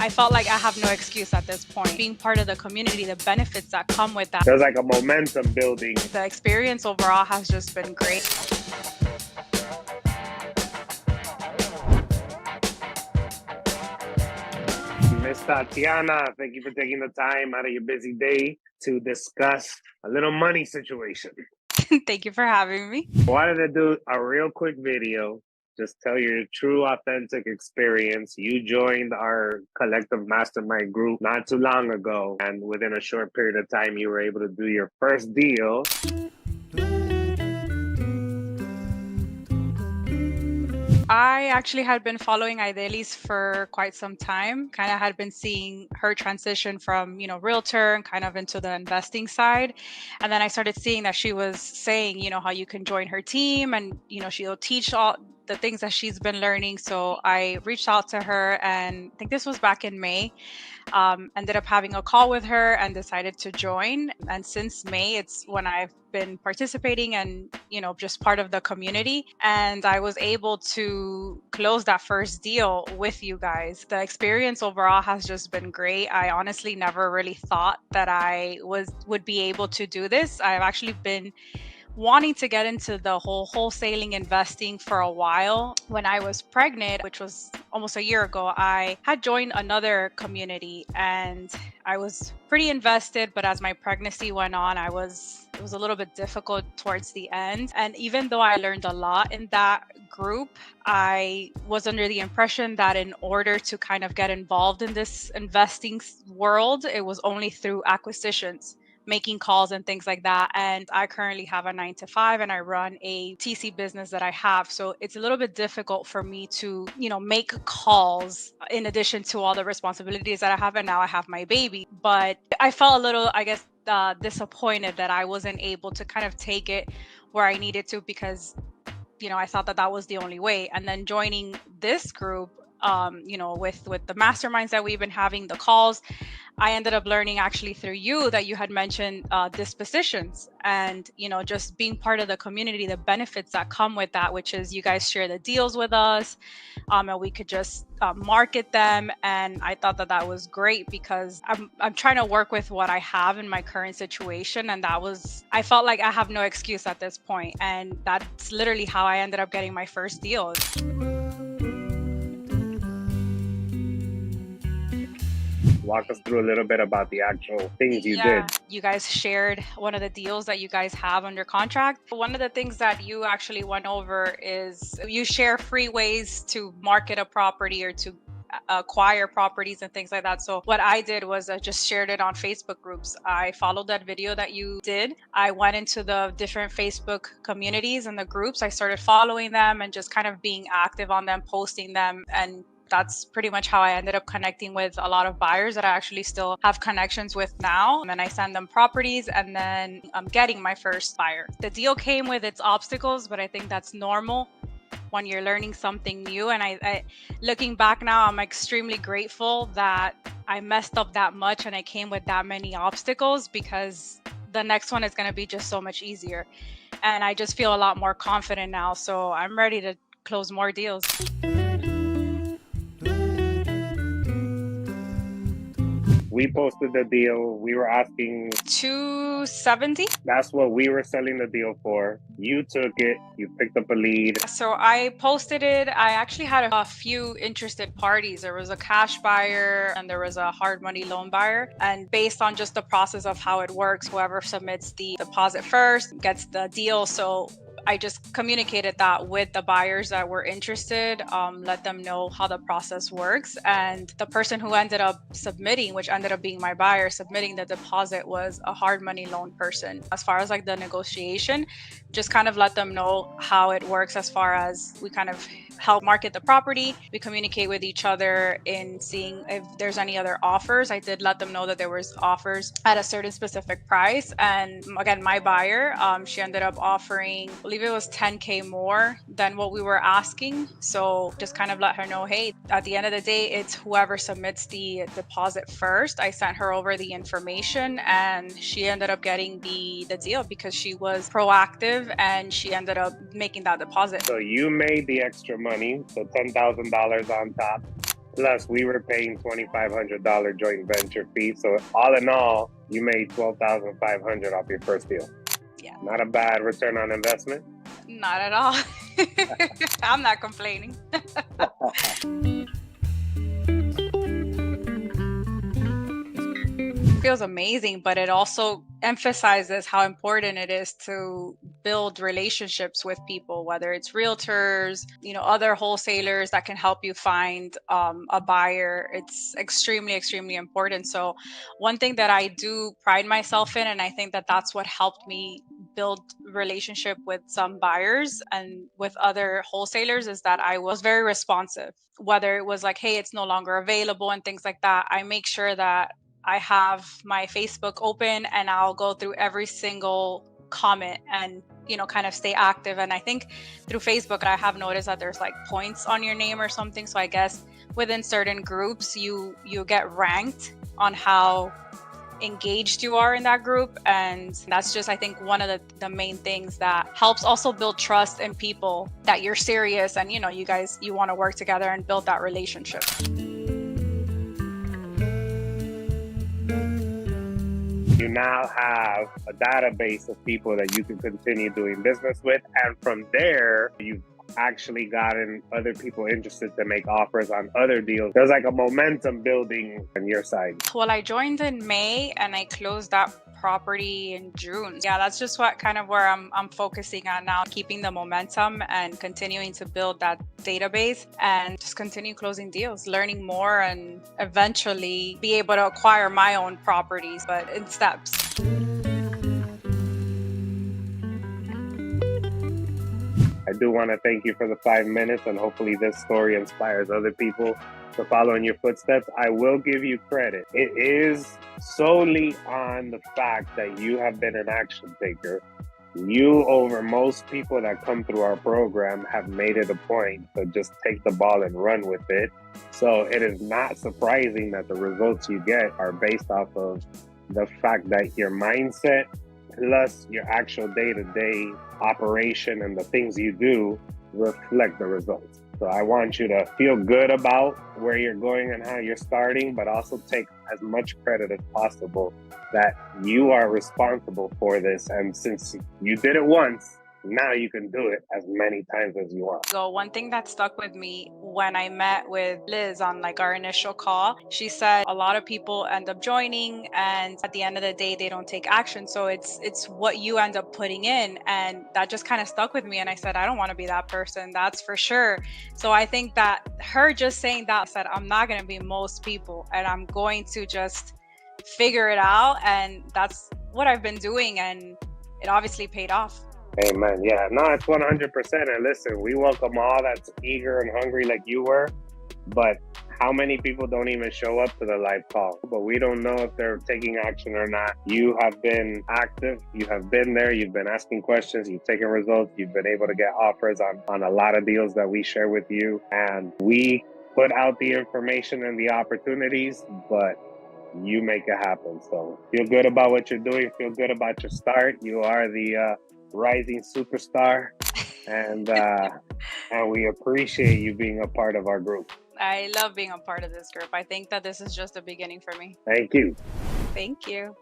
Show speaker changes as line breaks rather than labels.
I felt like I have no excuse at this point. Being part of the community, the benefits that come with that.
There's like a momentum building.
The experience overall has just been great.
Miss Tatiana, thank you for taking the time out of your busy day to discuss a little money situation.
Thank you for having me.
I wanted to do a real quick video. Just tell your true, authentic experience. You joined our collective mastermind group not too long ago, and within a short period of time, you were able to do your first deal.
I actually had been following 𝐒𝐦𝐬𝐴 for quite some time. Kind of had been seeing her transition from, realtor and kind of into the investing side. And then I started seeing that she was saying, how you can join her team and, she'll teach all the things that she's been learning. So I reached out to her, and I think this was back in May. Ended up having a call with her and decided to join. And since May, it's when I've been participating and, just part of the community. And I was able to close that first deal with you guys. The experience overall has just been great. I honestly never really thought that I would be able to do this. I've actually been wanting to get into the whole wholesaling investing for a while. When I was pregnant, which was almost a year ago, I had joined another community and I was pretty invested, but as my pregnancy went on, it was a little bit difficult towards the end. And even though I learned a lot in that group, I was under the impression that in order to kind of get involved in this investing world, it was only through acquisitions, making calls and things like that. And I currently have a 9-to-5 and I run a TC business that I have. So it's a little bit difficult for me to, make calls in addition to all the responsibilities that I have. And now I have my baby. But I felt a little, disappointed that I wasn't able to kind of take it where I needed to, because, I thought that was the only way. And then joining this group, with the masterminds that we've been having, the calls, I ended up learning actually through you that you had mentioned dispositions and, just being part of the community, the benefits that come with that, which is you guys share the deals with us and we could just market them. And I thought that was great because I'm trying to work with what I have in my current situation. And I felt like I have no excuse at this point. And that's literally how I ended up getting my first deal.
Walk us through a little bit about the actual things you did.
You guys shared one of the deals that you guys have under contract. One of the things that you actually went over is you share free ways to market a property or to acquire properties and things like that. So what I did was I just shared it on Facebook groups. I followed that video that you did. I went into the different Facebook communities and the groups. I started following them and just kind of being active on them, posting them, and that's pretty much how I ended up connecting with a lot of buyers that I actually still have connections with now. And then I send them properties, and then I'm getting my first buyer. The deal came with its obstacles, but I think that's normal when you're learning something new. And I looking back now, I'm extremely grateful that I messed up that much and I came with that many obstacles, because the next one is going to be just so much easier. And I just feel a lot more confident now. So I'm ready to close more deals.
We posted the deal. We were asking
$270.
That's what we were selling the deal for. You took it. You picked up a lead.
So I posted it. I actually had a few interested parties. There was a cash buyer and there was a hard money loan buyer. And based on just the process of how it works, whoever submits the deposit first gets the deal. So I just communicated that with the buyers that were interested, let them know how the process works. And the person who ended up submitting, which ended up being my buyer, submitting the deposit, was a hard money loan person. As far as like the negotiation, just kind of let them know how it works as far as we kind of help market the property. We communicate with each other in seeing if there's any other offers. I did let them know that there was offers at a certain specific price. And again, my buyer, she ended up offering, I believe it was $10K more than what we were asking. So just kind of let her know, hey, at the end of the day, it's whoever submits the deposit first. I sent her over the information and she ended up getting the deal because she was proactive and she ended up making that deposit.
So you made the extra money, so $10,000 on top. Plus, we were paying $2,500 joint venture fee. So all in all, you made $12,500 off your first deal.
Yeah.
Not a bad return on investment.
Not at all. I'm not complaining. Feels amazing, but it also emphasizes how important it is to build relationships with people, whether it's realtors, other wholesalers that can help you find a buyer. It's extremely, extremely important. So one thing that I do pride myself in, and I think that that's what helped me build relationship with some buyers and with other wholesalers, is that I was very responsive. Whether it was like, hey, it's no longer available and things like that, I make sure that I have my Facebook open and I'll go through every single comment and, kind of stay active. And I think through Facebook, I have noticed that there's like points on your name or something. So I guess within certain groups, you get ranked on how engaged you are in that group. And that's just, I think, one of the main things that helps also build trust in people that you're serious and, you want to work together and build that relationship.
You now have a database of people that you can continue doing business with. And from there, you've actually gotten other people interested to make offers on other deals. There's like a momentum building on your side.
Well, I joined in May and I closed that property in June. Yeah, that's just where I'm focusing on now, keeping the momentum and continuing to build that database and just continue closing deals, learning more, and eventually be able to acquire my own properties, but in steps.
I do want to thank you for the 5 minutes, and hopefully this story inspires other people to follow in your footsteps. I will give you credit. It is solely on the fact that you have been an action taker. You, over most people that come through our program, have made it a point to just take the ball and run with it. So it is not surprising that the results you get are based off of the fact that your mindset plus your actual day-to-day operation and the things you do reflect the results. So I want you to feel good about where you're going and how you're starting, but also take as much credit as possible that you are responsible for this. And since you did it once, now you can do it as many times as you want.
So one thing that stuck with me when I met with Liz on like our initial call, she said a lot of people end up joining and at the end of the day, they don't take action. So it's what you end up putting in. And that just kind of stuck with me. And I said, I don't want to be that person. That's for sure. So I think that her just saying that, said, I'm not going to be most people and I'm going to just figure it out. And that's what I've been doing. And it obviously paid off.
Amen. Yeah, no, it's 100%. And listen, we welcome all that's eager and hungry like you were. But how many people don't even show up to the live call? But we don't know if they're taking action or not. You have been active. You have been there. You've been asking questions. You've taken results. You've been able to get offers on a lot of deals that we share with you. And we put out the information and the opportunities, but you make it happen. So feel good about what you're doing. Feel good about your start. You are the rising superstar, and we appreciate you being a part of our group.
I love being a part of this group. I think that this is just the beginning for me.
Thank you.
Thank you.